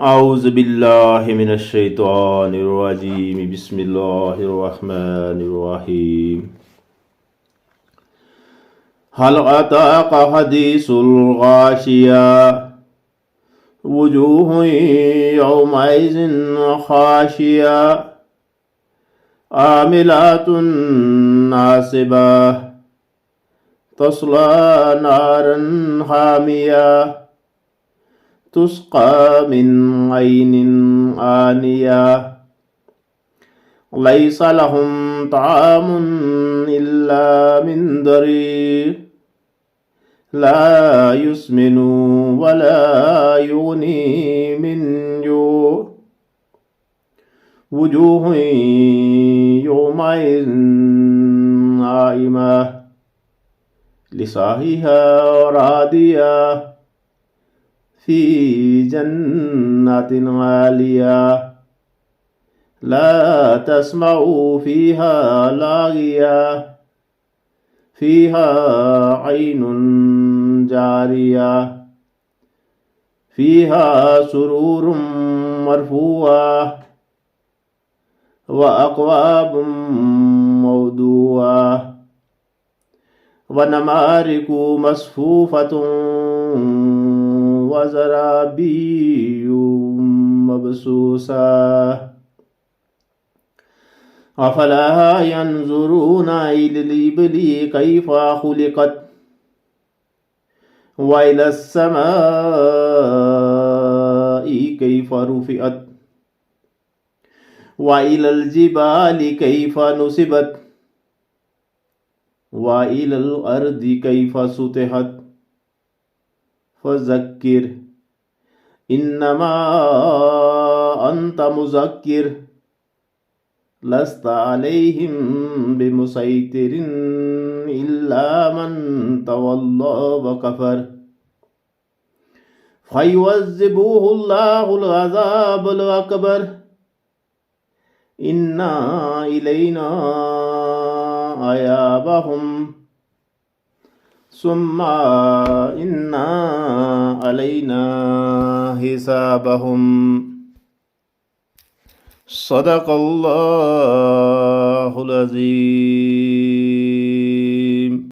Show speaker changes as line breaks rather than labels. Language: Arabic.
أعوذ بالله من الشيطان الرجيم بسم الله الرحمن الرحيم هل أتاك حديث الغاشية وجوه يومئذ خاشية عاملة ناصبة تصلى نارا حامية تسقى من عين آنية ليس لهم طعام إلا من ضريع لا يسمن ولا يغني من جوع وجوه يومئذ ناعمة لسعيها راضية في جنة عالية لا تسمع فيها لاغية فيها عين جارية فيها سرور مرفوعة وأكواب موضوعة ونمارق مصفوفة وزرابي مبثوثة أفلا ينظرون إلى الإبل كيف خلقت وإلى السماء كيف رفعت وإلى الجبال كيف نصبت وإلى الأرض كيف سطحت فذكر إنما أنت مذكر لست عليهم بمسيطر إلا من تولى وكفر فيعذبه الله العذاب الأكبر إن إلينا إيابهم ثم إن علينا حسابهم صدق الله العظيم.